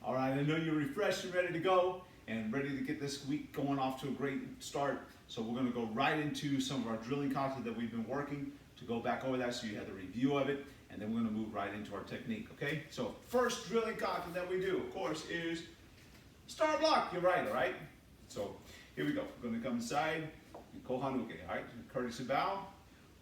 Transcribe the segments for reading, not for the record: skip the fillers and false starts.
All right, I know you're refreshed and ready to go and ready to get this week going off to a great start. So we're going to go right into some of our drilling content that we've been working to go back over that so you have the review of it, and then we're going to move right into our technique, okay? So first drilling content that we do, of course, is star block. You're right, all right? So here we go. We're going to come inside, kohanuke, all right? Courtesy bow.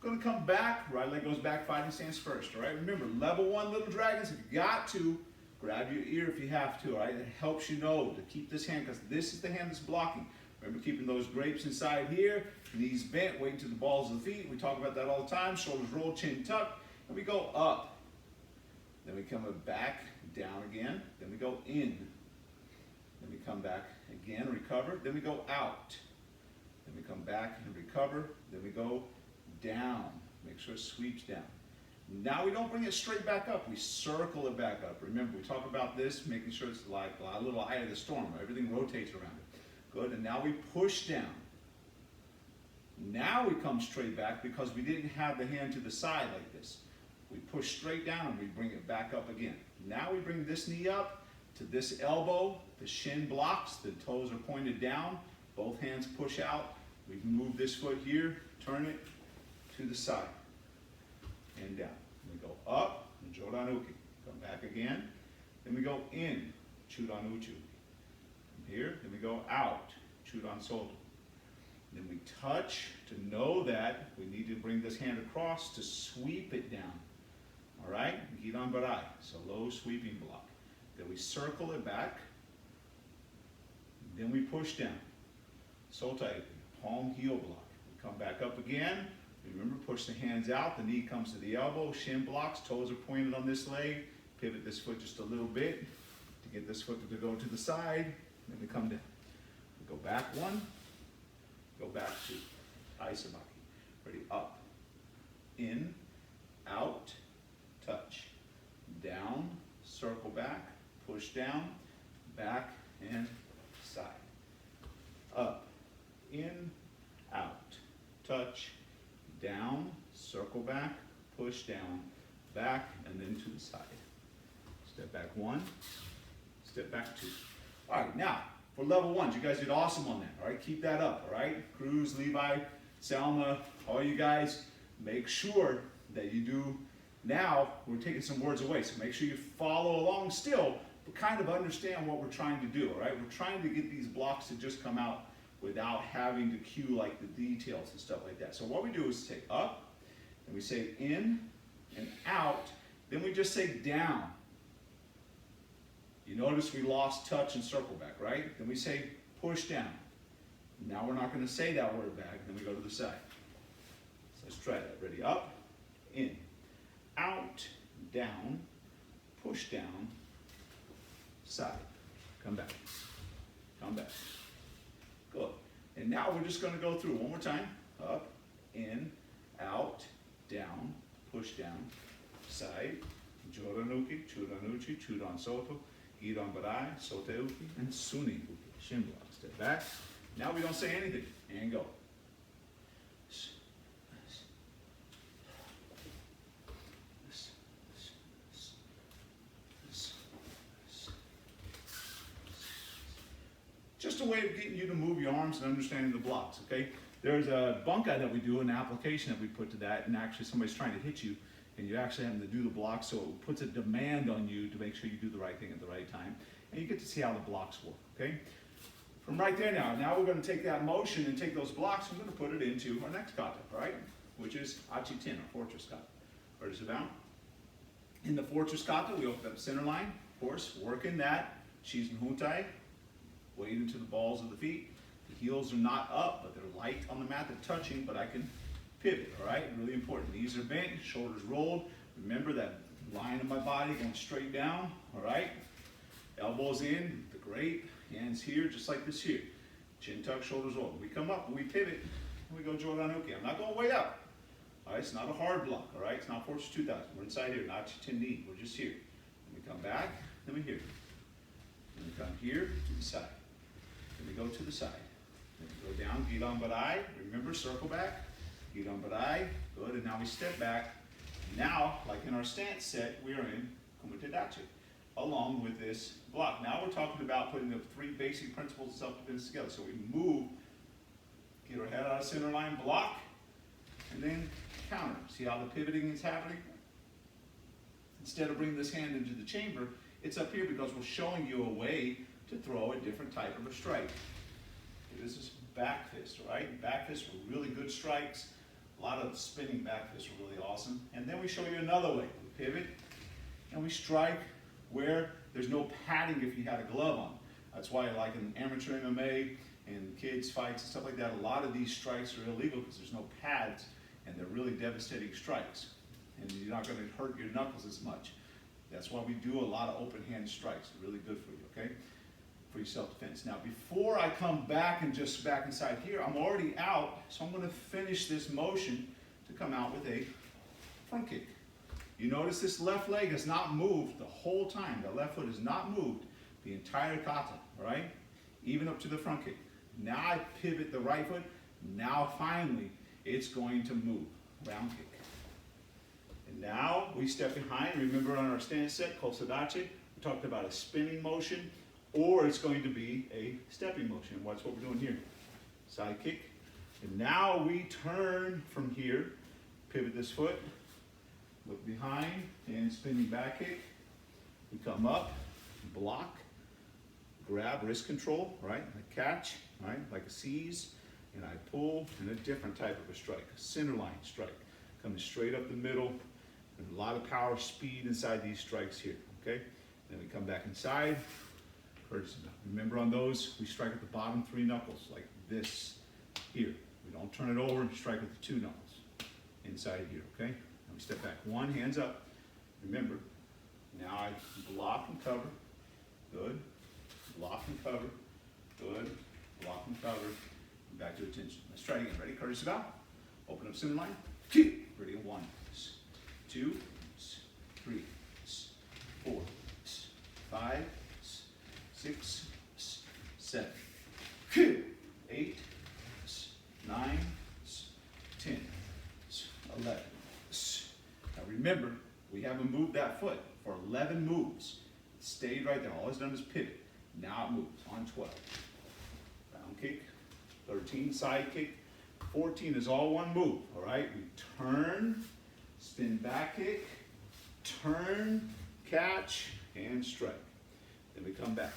We're going to come back, right leg goes back, fighting stance first, all right? Remember, level 1 little dragons, if you got to, grab your ear if you have to, all right? It helps you know to keep this hand, because this is the hand that's blocking. Remember keeping those grapes inside here, knees bent, waiting to the balls of the feet. We talk about that all the time. Shoulders roll, chin tuck, and we go up. Then we come back, down again. Then we go in. Then we come back again, recover. Then we go out. Then we come back and recover. Then we go down. Make sure it sweeps down. Now we don't bring it straight back up. We circle it back up. Remember, we talk about this, making sure it's like a little eye of the storm. Everything rotates around it. Good, and now we push down. Now we come straight back because we didn't have the hand to the side like this. We push straight down and we bring it back up again. Now we bring this knee up to this elbow. The shin blocks, the toes are pointed down. Both hands push out. We move this foot here, turn it to the side and down. We go up, joranuki. Come back again. Then we go in, chudanuchu. Here, then we go out, chudan soto. Then we touch to know that we need to bring this hand across to sweep it down. All right, giran barai, so low sweeping block. Then we circle it back. Then we push down. Sotai, palm heel block. We come back up again. Remember, push the hands out. The knee comes to the elbow. Shin blocks. Toes are pointed on this leg. Pivot this foot just a little bit to get this foot to go to the side. Then we come down. We go back one. Go back to Isamaki. Ready? Up. In. Out. Touch. Down. Circle back. Push down. Back and side. Up. In. Out. Touch. Down. Circle back. Push down. Back and then to the side. Step back one. Step back two. All right, now, for level 1, you guys did awesome on that, all right? Keep that up, all right? Cruz, Levi, Selma, all you guys, make sure that you do. Now, we're taking some words away, so make sure you follow along still, but kind of understand what we're trying to do, all right? We're trying to get these blocks to just come out without having to cue like the details and stuff like that. So what we do is say up, and we say in and out, then we just say down. You notice we lost touch and circle back, right? Then we say push down. Now we're not going to say that word back, then we go to the side. So let's try that. Ready? Up, in, out, down, push down, side. Come back. Come back. Good. And now we're just going to go through one more time. Up, in, out, down, push down, side, joranuki, chudanuchi, chudan soto, giran barai, soteuki, and suni-uki. Shin block. Step back. Now we don't say anything. And go. Just a way of getting you to move your arms and understanding the blocks, okay? There's a bunkai that we do, an application that we put to that, and actually somebody's trying to hit you, and you actually have to do the blocks, so it puts a demand on you to make sure you do the right thing at the right time, and you get to see how the blocks work, okay? From right there now we're going to take that motion and take those blocks, and we're going to put it into our next kata, right? Which is Achitin, or fortress kata. Where does it bound? In the fortress kata, we open up the center line, of course, working that Shizen Hutai, weight into the balls of the feet. The heels are not up, but they're light on the mat. They're touching, but I can pivot, all right? Really important. Knees are bent, shoulders rolled. Remember that line of my body going straight down, all right? Elbows in, the great. Hands here, just like this here. Chin tuck, shoulders rolled. We come up, we pivot, and we go joranuki. I'm not going way up. All right, it's not a hard block, all right? It's not Fortress 2000. We're inside here, not 10D. We're just here. Then we come back, then we here. Then we come here to the side. Then we go to the side. Then we go down, giran barai. Remember, circle back. Giran barai. Good, and now we step back. Now, like in our stance set, we are in kumite dachi. along with this block. Now we're talking about putting the three basic principles of self-defense together. So we move, get our head out of center line, block, and then counter. See how the pivoting is happening? Instead of bringing this hand into the chamber, it's up here because we're showing you a way to throw a different type of a strike. This is back fist, right? Back fists were really good strikes. A lot of spinning back fists were really awesome. And then we show you another way. We pivot and we strike where there's no padding if you had a glove on. That's why, like in amateur MMA and kids fights and stuff like that, a lot of these strikes are illegal because there's no pads and they're really devastating strikes. And you're not going to hurt your knuckles as much. That's why we do a lot of open hand strikes. They're really good for you, okay? For your self-defense. Now, before I come back and just back inside here, I'm already out, so I'm going to finish this motion to come out with a front kick. You notice this left leg has not moved the whole time. The left foot has not moved the entire kata, all right? Even up to the front kick. Now I pivot the right foot. Now finally, it's going to move. Round kick. And now we step behind. Remember on our stand set, kosadachi, we talked about a spinning motion, or it's going to be a stepping motion. Watch what we're doing here. Side kick. And now we turn from here, pivot this foot, look behind, and spinning back kick. We come up, block, grab, wrist control, right? I catch, right? Like a seize, and I pull, and a different type of a strike, a center line strike. Coming straight up the middle, and a lot of power, speed inside these strikes here, okay? Then we come back inside. Remember on those, we strike at the bottom three knuckles, like this here. We don't turn it over and strike with the two knuckles inside here, okay? Now we step back, one, hands up. Remember, now I block and cover, good. Block and cover, good. Block and cover, and back to attention. Let's try it again, ready? Courtesy bow. Open up center line, ready, 1, 2, 3, 4, 5, 6, 7, 8, 9, 10, 11. Now remember, we haven't moved that foot for 11 moves. It stayed right there. All it's done is pivot. Now it moves on 12. Round kick, 13, side kick, 14 is all one move, all right? We turn, spin back kick, turn, catch, and strike. Then we come back.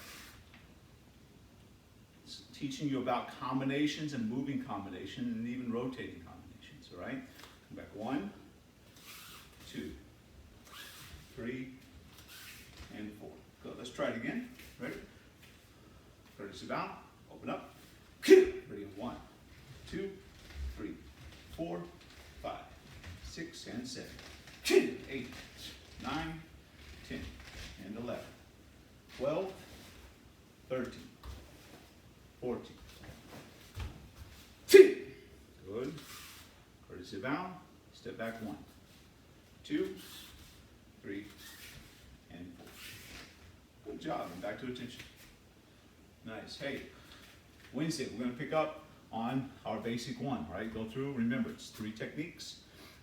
It's teaching you about combinations and moving combinations and even rotating combinations, all right? Come back, 1, 2, 3, and 4. Good, let's try it again. Ready? Courtesy bow, open up. Ready, 1, 2, 3, 4, 5, 6, and 7, 8, 9, 10, and 11, 12, 13, 14. Good. Courtesy bow. Step back 1, 2, 3, and 4. Good job. And back to attention. Nice. Hey, Wednesday we're going to pick up on our basic one. All right. Go through. Remember, it's 3 techniques.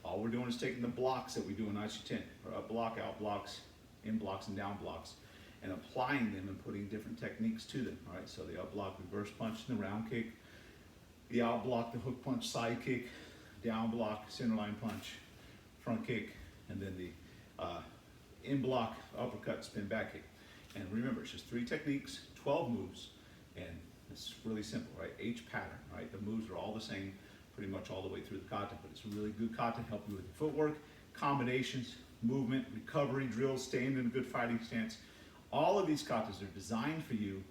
All we're doing is taking the blocks that we do in Inochi 10, or up block, out blocks, in blocks, and down blocks, and applying them and putting different techniques to them. All right. So the up block, reverse punch, and the round kick. The out block, the hook punch, side kick. Down block, center line punch, front kick, and then the in block, uppercut, spin back kick. And remember, it's just 3 techniques, 12 moves, and it's really simple, right? H pattern, right? The moves are all the same, pretty much all the way through the kata, but it's a really good kata to help you with your footwork, combinations, movement, recovery, drills, staying in a good fighting stance. All of these katas are designed for you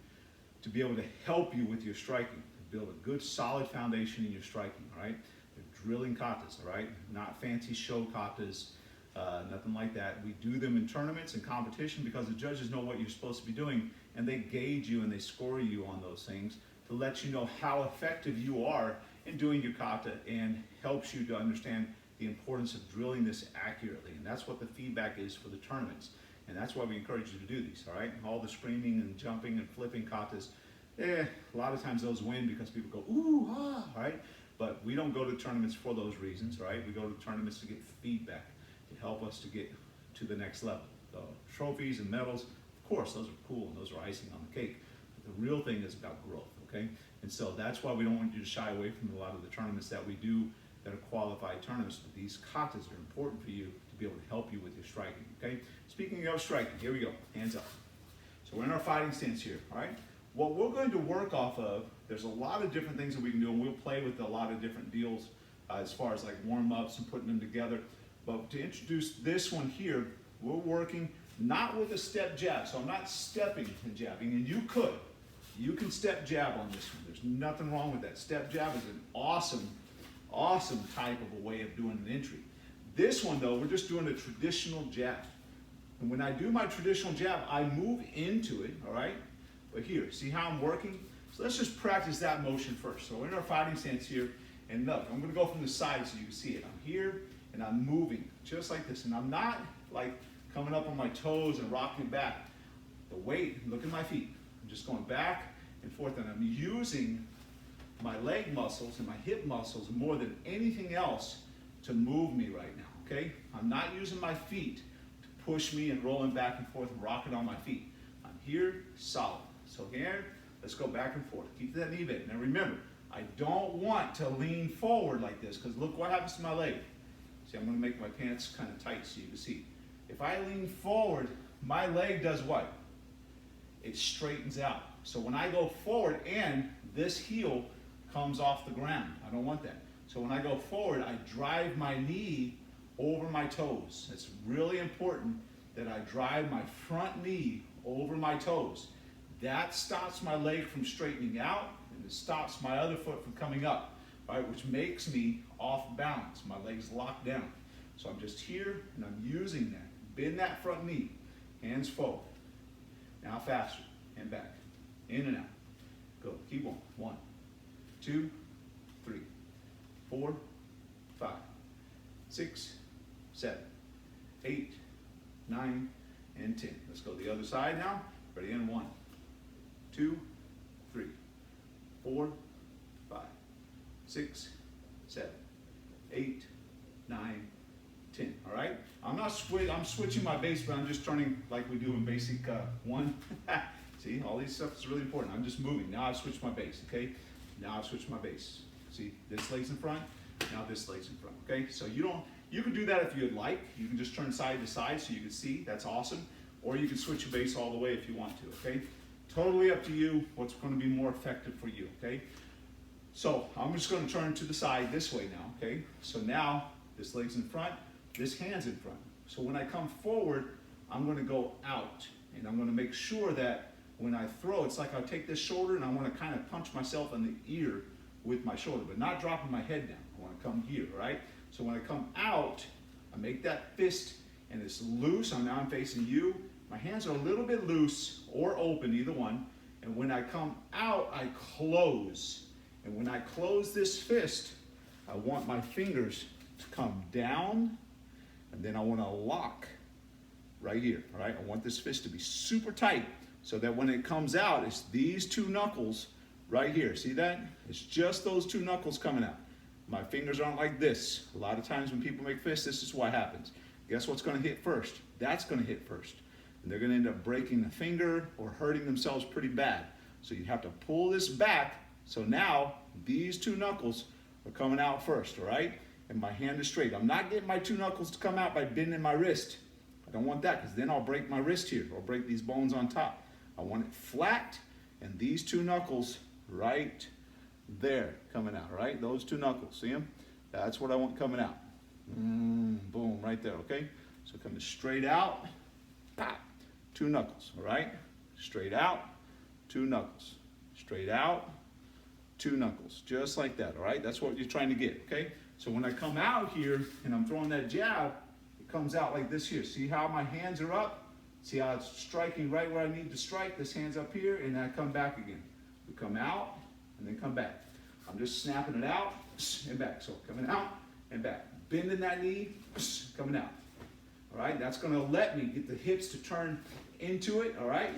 to be able to help you with your striking, to build a good solid foundation in your striking, all right? They're drilling katas, all right? Not fancy show katas, nothing like that. We do them in tournaments and competition because the judges know what you're supposed to be doing, and they gauge you and they score you on those things to let you know how effective you are in doing your kata, and helps you to understand the importance of drilling this accurately. And that's what the feedback is for the tournaments. And that's why we encourage you to do these, all right? All the screaming and jumping and flipping katas, a lot of times those win because people go, ooh, ah, all right? But we don't go to tournaments for those reasons, right? We go to tournaments to get feedback, to help us to get to the next level. So trophies and medals, course, those are cool and those are icing on the cake. But the real thing is about growth, okay? And so that's why we don't want you to shy away from a lot of the tournaments that we do that are qualified tournaments. But these katas are important for you to be able to help you with your striking, okay? Speaking of striking, here we go, hands up. So we're in our fighting stance here, all right? What we're going to work off of, there's a lot of different things that we can do, and we'll play with a lot of different deals as far as like warm-ups and putting them together. But to introduce this one here, we're working not with a step jab. So I'm not stepping and jabbing, and you could. You can step jab on this one. There's nothing wrong with that. Step jab is an awesome, awesome type of a way of doing an entry. This one though, we're just doing a traditional jab. And when I do my traditional jab, I move into it, all right? But here, see how I'm working? So let's just practice that motion first. So we're in our fighting stance here, and look, I'm gonna go from the side so you can see it. I'm here, and I'm moving, just like this. And I'm not like coming up on my toes and rocking back. The weight, look at my feet. I'm just going back and forth, and I'm using my leg muscles and my hip muscles more than anything else to move me right now, okay? I'm not using my feet to push me and rolling back and forth and rocking on my feet. I'm here, solid. So here, let's go back and forth. Keep that knee bent. Now remember, I don't want to lean forward like this, because look what happens to my leg. See, I'm gonna make my pants kind of tight so you can see. If I lean forward, my leg does what? It straightens out. So when I go forward and this heel comes off the ground, I don't want that. So when I go forward, I drive my knee over my toes. It's really important that I drive my front knee over my toes. That stops my leg from straightening out, and it stops my other foot from coming up, right, which makes me off balance. My leg's locked down. So I'm just here, and I'm using that. Bend that front knee, hands forward. Now faster, and back, in and out. Go, keep on. 1, 2, 3, 4, 5, 6, 7, 8, 9, and 10. Let's go the other side now. Ready, in 1, 2, 3, 4, 5, 6, 7, 8, 9, 10. All right? I'm switching my base, but I'm just turning like we do in basic 1. See, all these stuff is really important. I'm just moving. Now I've switched my base, okay? Now I've switched my base. See, this leg's in front, now this leg's in front, okay? So you can do that if you'd like. You can just turn side to side so you can see, that's awesome. Or you can switch your base all the way if you want to, okay? Totally up to you what's going to be more effective for you, okay? So I'm just going to turn to the side this way now, okay? So now this leg's in front, this hand's in front. So when I come forward, I'm going to go out, and I'm going to make sure that when I throw, it's like I'll take this shoulder and I want to kind of punch myself in the ear with my shoulder, but not dropping my head down. I want to come here, right? So when I come out, I make that fist, and it's loose. Now I'm facing you. My hands are a little bit loose or open, either one. And when I come out, I close. And when I close this fist, I want my fingers to come down, and then I want to lock right here, all right? I want this fist to be super tight so that when it comes out, it's these two knuckles right here. See that? It's just those two knuckles coming out. My fingers aren't like this. A lot of times when people make fists, this is what happens. Guess what's going to hit first? That's going to hit first. And they're going to end up breaking the finger or hurting themselves pretty bad. So you have to pull this back. So now these two knuckles are coming out first, all right? And my hand is straight. I'm not getting my two knuckles to come out by bending my wrist. I don't want that, because then I'll break my wrist here, or break these bones on top. I want it flat, and these two knuckles right there coming out, right? Those two knuckles, see them? That's what I want coming out. Boom, right there, okay? So coming straight out, pop, two knuckles, all right? Straight out, two knuckles. Straight out, two knuckles, just like that, all right? That's what you're trying to get, okay? So when I come out here and I'm throwing that jab, it comes out like this here. See how my hands are up? See how it's striking right where I need to strike? This hand's up here, and then I come back again. We come out, and then come back. I'm just snapping it out, and back. So coming out, and back. Bending that knee, coming out. All right, that's gonna let me get the hips to turn into it, all right?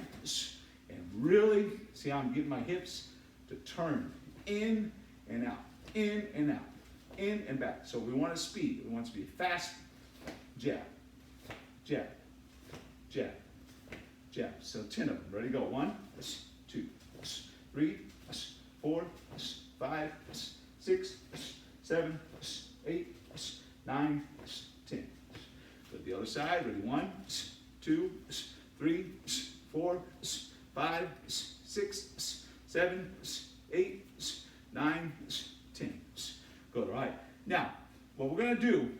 And really, see how I'm getting my hips to turn in and out, in and out, in and back. So we want a speed. We want it to be fast, jab, jab, jab, jab. So 10 of them. Ready, go. 1, 2, 3, 4, 5, 6, 7, 8, 9, 10. Go to the other side. Ready, 1, 2, 3, 4, 5, 6, 7, 8, 9, 10. Good, all right. Now, what we're going to do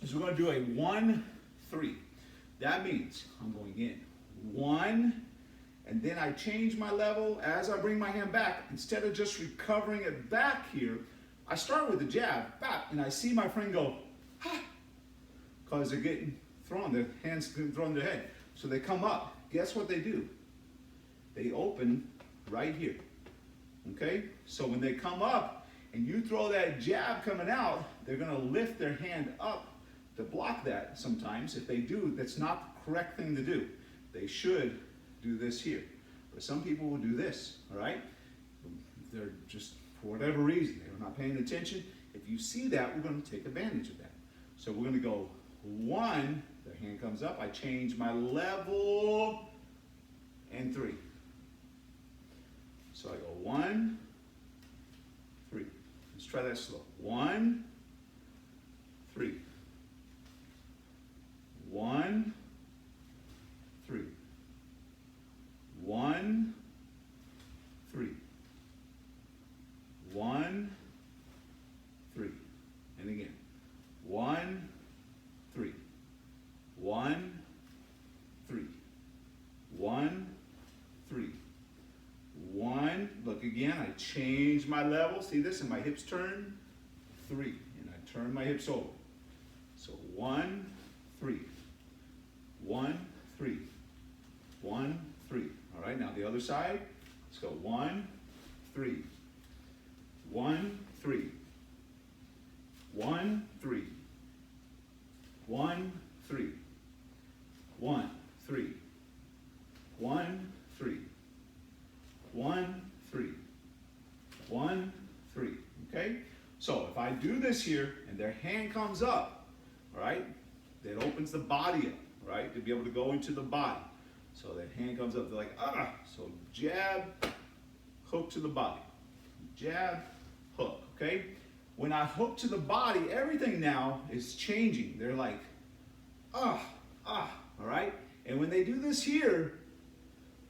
is we're going to do a 1, 3. That means I'm going in 1, and then I change my level as I bring my hand back. Instead of just recovering it back here, I start with the jab, back, and I see my friend go, ha, because they're getting thrown, their hands getting thrown to their head. So they come up. Guess what they do? They open right here, okay? So when they come up and you throw that jab coming out, they're gonna lift their hand up to block that sometimes. If they do, that's not the correct thing to do. They should do this here. But some people will do this, all right? They're just, for whatever reason, they're not paying attention. If you see that, we're gonna take advantage of that. So we're gonna go 1, the hand comes up, I change my level, and 3. So I go 1, 3. Let's try that slow. 1, 3. 1, 3. 1, 3. 1, 3. And again. 1, 3. 1, 3. 1, 3. 1. Look again. I change my level. See this? And my hips turn. 3. And I turn my hips over. So 1, 3. 1, 3. 1, 3. All right. Now the other side. Let's go. 1, 3. 1, 3. 1, 3. 1, 3. 1, 3. 1, 3. 1, 3. 1, 3. Okay? So if I do this here and their hand comes up, all right, that opens the body up, right, to be able to go into the body. So that hand comes up, they're like, ah. So jab, hook to the body. Jab, hook. Okay? When I hook to the body, everything now is changing. They're like, ah, all right? And when they do this here,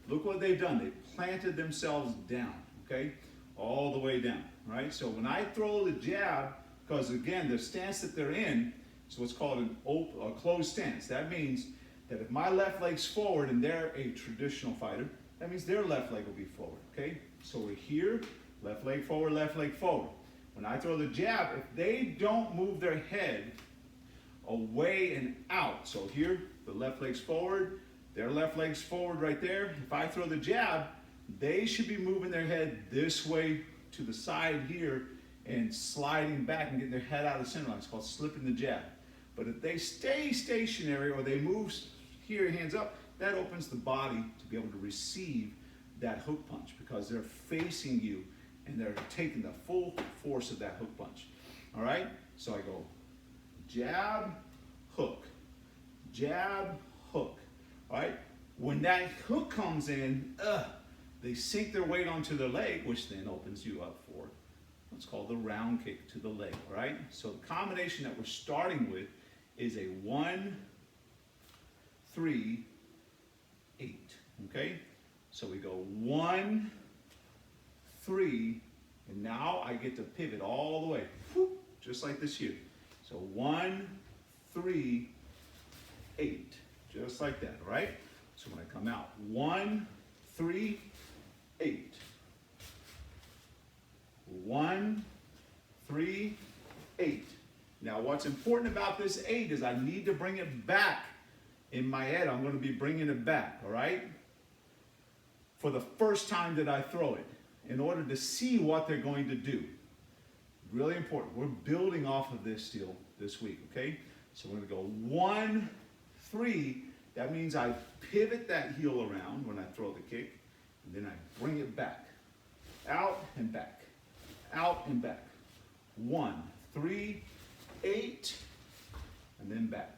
look what they've done. They've planted themselves down, okay? All the way down, right? So when I throw the jab, because again, the stance that they're in is what's called a closed stance. That means that if my left leg's forward and they're a traditional fighter, that means their left leg will be forward, okay? So we're here, left leg forward, left leg forward. When I throw the jab, if they don't move their head away and out, so here, the left leg's forward, their left leg's forward right there. If I throw the jab, they should be moving their head this way to the side here and sliding back and getting their head out of the center line. It's called slipping the jab. But if they stay stationary or they move here, hands up, that opens the body to be able to receive that hook punch because they're facing you and they're taking the full force of that hook punch. All right? So I go jab, hook, jab, hook. All right? When that hook comes in, they sink their weight onto their leg, which then opens you up for what's called the round kick to the leg. All right? So the combination that we're starting with is a 1, 3, 8. Okay? So we go 1, 3, and now I get to pivot all the way, whoop, just like this here. So 1, 3, 8, just like that, all right? So when I come out, 1, 3, 8. 1, 3, 8. Now what's important about this 8 is I need to bring it back. In my head, I'm going to be bringing it back, all right? For the first time that I throw it, in order to see what they're going to do. Really important. We're building off of this still this week, okay? So we're going to go 1, 3. That means I pivot that heel around when I throw the kick, and then I bring it back. Out and back. Out and back. 1, 3, 8, and then back.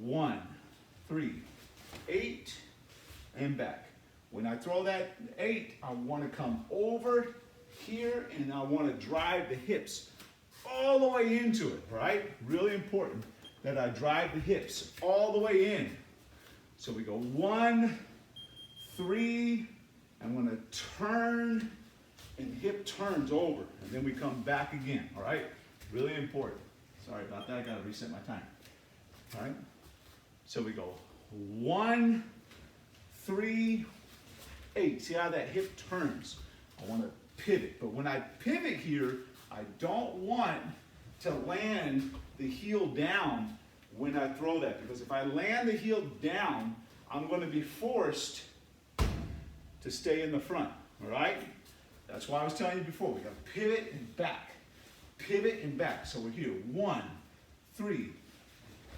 1, 3, 8, and back. When I throw that 8, I want to come over here and I want to drive the hips all the way into it, right? Really important that I drive the hips all the way in. So we go 1, 3, I'm going to turn and hip turns over, and then we come back again, all right? Really important. Sorry about that, I got to reset my time. All right? So we go 1, 3, 8. See how that hip turns? I want to pivot, but when I pivot here, I don't want to land the heel down when I throw that, because if I land the heel down, I'm going to be forced to stay in the front, all right? That's why I was telling you before, we got to pivot and back, pivot and back. So we're here, 1, 3,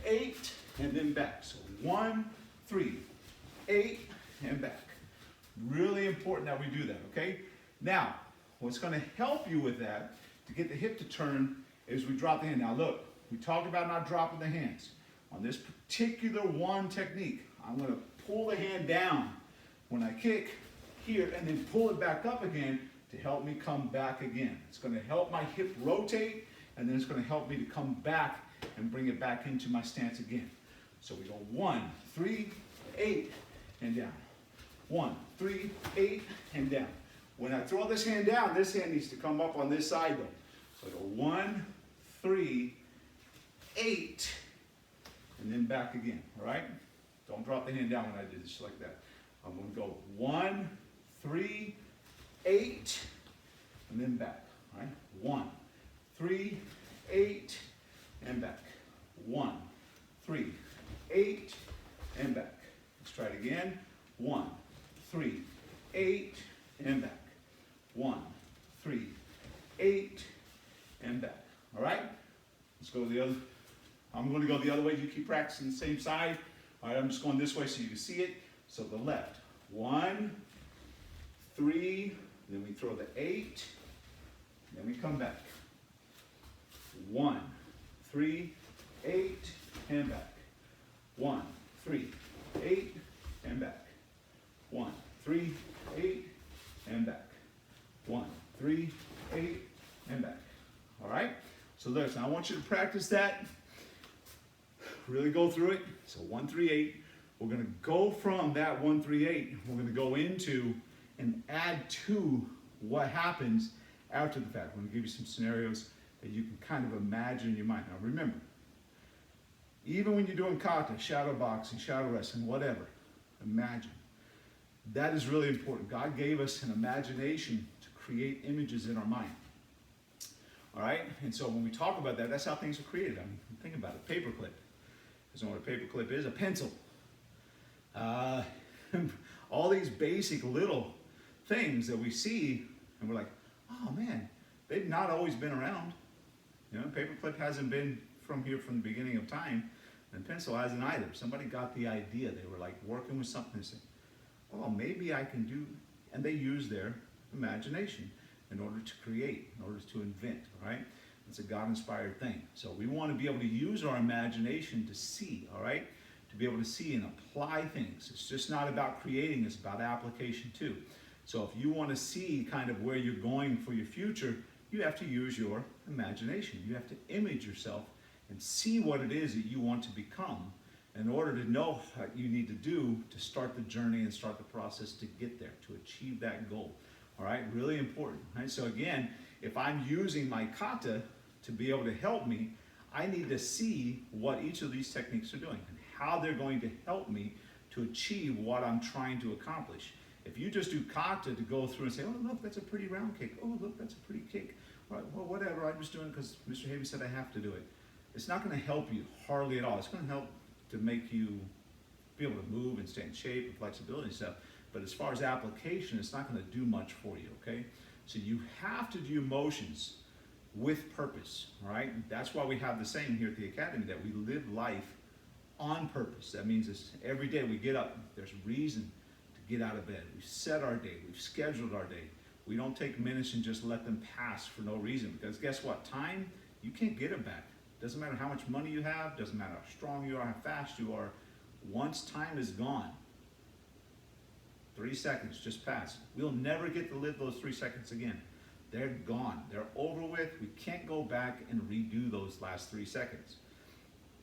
8, and then back. So 1, 3, 8, and back. Really important that we do that, okay? Now, what's going to help you with that, to get the hip to turn, is we drop the hand. Now look, we talked about not dropping the hands. On this particular one technique, I'm going to pull the hand down when I kick here and then pull it back up again to help me come back again. It's going to help my hip rotate, and then it's going to help me to come back and bring it back into my stance again. So we go 1, 3, 8, and down. 1, 3, 8, and down. When I throw this hand down, this hand needs to come up on this side though. So I go 1, 3, 8, and then back again, all right? Don't drop the hand down when I do this like that. I'm going to go 1, 3, 8, and then back, all right? 1, 3, 8, and back. 1, 3, 8, and back. Let's try it again. 1, 3, 8, and back. 1, 3, 8, and back. All right? Let's go to the other. I'm going to go the other way. You keep practicing the same side. All right, I'm just going this way so you can see it. So the left. 1, 3, then we throw the 8, then we come back. 1, 3, 8, and back. 1, 3, 8, and back. 1, 3, 8, and back. 1, 3, 8, and back. All right? So listen, I want you to practice that. Really go through it. So 1, 3, 8. We're going to go from that 1, 3, 8. We're going to go into and add to what happens after the fact. I'm going to give you some scenarios that you can kind of imagine in your mind. Now remember, even when you're doing kata, shadow boxing, shadow wrestling, whatever, imagine. That is really important. God gave us an imagination to create images in our mind. All right? And so when we talk about that, that's how things are created. I mean, think about it. Paperclip. You know what a paperclip is? A pencil. All these basic little things that we see, and we're like, oh man, they've not always been around. You know, paperclip hasn't been from here from the beginning of time, and pencil hasn't either. Somebody got the idea. They were like working with something and said, oh, maybe I can do, and they use their imagination in order to create, in order to invent, right? It's a God-inspired thing. So we want to be able to use our imagination to see, all right? To be able to see and apply things. It's just not about creating, it's about application too. So if you want to see kind of where you're going for your future, you have to use your imagination. You have to image yourself and see what it is that you want to become in order to know what you need to do to start the journey and start the process to get there, to achieve that goal. All right, really important. Right? So again, if I'm using my kata to be able to help me, I need to see what each of these techniques are doing and how they're going to help me to achieve what I'm trying to accomplish. If you just do kata to go through and say, oh, look, that's a pretty round kick. Oh, look, that's a pretty kick. Right, well, whatever, I'm just doing it because Mr. Havey said I have to do it. It's not going to help you hardly at all. It's going to help to make you be able to move and stay in shape and flexibility and stuff. But as far as application, it's not going to do much for you, okay? So you have to do motions with purpose, all right? That's why we have the saying here at the Academy that we live life on purpose. That means it's every day we get up, there's reason to get out of bed. We've set our day, we've scheduled our day. We don't take minutes and just let them pass for no reason, because guess what? Time, you can't get it back. Doesn't matter how much money you have, doesn't matter how strong you are, how fast you are, Once time is gone, 3 seconds just passed. We'll never get to live those 3 seconds again. They're gone. They're over with. We can't go back and redo those last 3 seconds.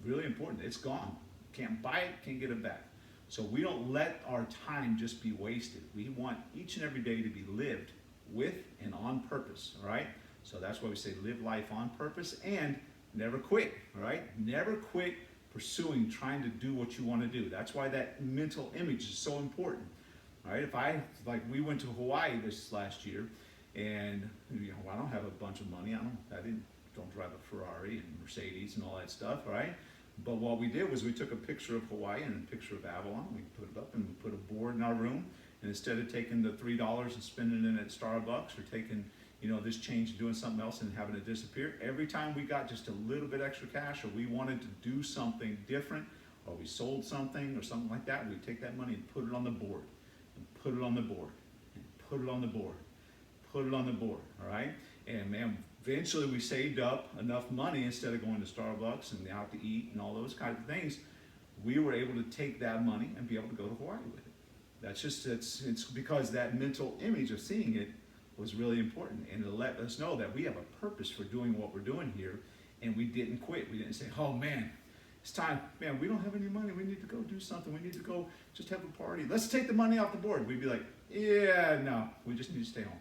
Really important. It's gone. Can't buy it, can't get it back. So we don't let our time just be wasted. We want each and every day to be lived with and on purpose, all right? So that's why we say live life on purpose and never quit, all right? Never quit pursuing, trying to do what you want to do. That's why that mental image is so important, all right? We went to Hawaii this last year, and I don't have a bunch of money. I don't drive a Ferrari and Mercedes and all that stuff, all right? But what we did was we took a picture of Hawaii and a picture of Avalon. We put it up and we put a board in our room. And instead of taking the $3 and spending it at Starbucks or taking, this change and doing something else and having it disappear, every time we got just a little bit extra cash or we wanted to do something different or we sold something or something like that, we'd take that money and put it on the board and put it on the board and put it on the board, put it on the board, all right? And man, eventually we saved up enough money instead of going to Starbucks and out to eat and all those kinds of things. We were able to take that money and be able to go to Hawaii with it. It's because that mental image of seeing it was really important, and it let us know that we have a purpose for doing what we're doing here, and we didn't quit. We didn't say, oh man, it's time, man, we don't have any money, we need to go do something, we need to go just have a party. Let's take the money off the board. We'd be like, yeah, no, we just need to stay home.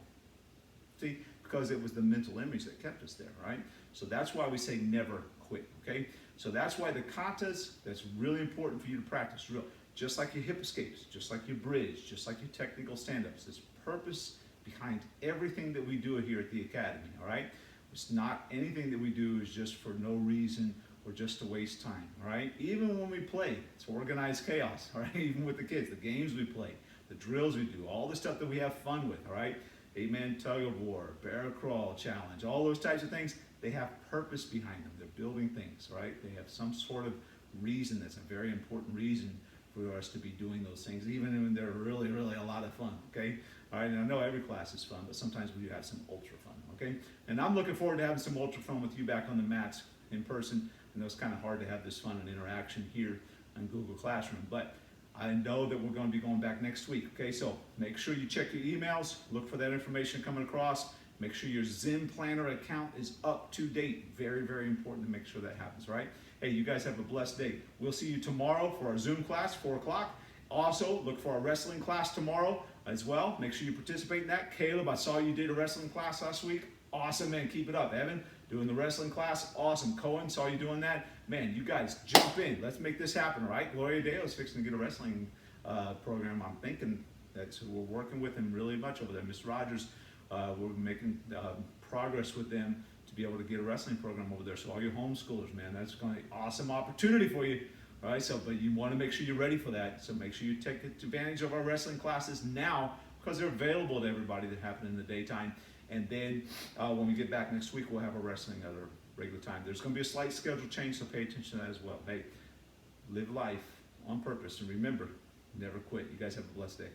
See? Because it was the mental image that kept us there, right? So that's why we say never quit, okay? So that's why the katas, that's really important for you to practice. Just like your hip escapes, just like your bridge, just like your technical stand-ups. There's purpose behind everything that we do here at the Academy, all right? It's not anything that we do is just for no reason or just to waste time, all right? Even when we play, it's organized chaos, all right? Even with the kids, the games we play, the drills we do, all the stuff that we have fun with, all right? 8-man tug of war, bear crawl challenge, all those types of things, they have purpose behind them. They're building things, right? They have some sort of reason that's a very important reason for us to be doing those things, even when they're really, really a lot of fun, okay? All right, and I know every class is fun, but sometimes we have some ultra fun, okay? And I'm looking forward to having some ultra fun with you back on the mats in person. I know it's kind of hard to have this fun and interaction here on Google Classroom, but I know that we're going to be going back next week, okay? So make sure you check your emails, look for that information coming across, make sure your Zen Planner account is up to date. Very, very important to make sure that happens, right? Hey, you guys have a blessed day. We'll see you tomorrow for our Zoom class, 4 o'clock. Also, look for our wrestling class tomorrow as well. Make sure you participate in that. Caleb, I saw you did a wrestling class last week. Awesome, man. Keep it up. Evan, doing the wrestling class. Awesome. Cohen, saw you doing that. Man, you guys jump in. Let's make this happen, all right? Gloria Dale is fixing to get a wrestling program. I'm thinking that's who we're working with him really much over there. Miss Rogers, we're making progress with them to be able to get a wrestling program over there. So all your homeschoolers, man, that's going to be an awesome opportunity for you. All right, so, but you want to make sure you're ready for that. So make sure you take advantage of our wrestling classes now because they're available to everybody that happen in the daytime. And then when we get back next week, we'll have a wrestling at a regular time. There's going to be a slight schedule change, so pay attention to that as well. Hey, live life on purpose. And remember, never quit. You guys have a blessed day.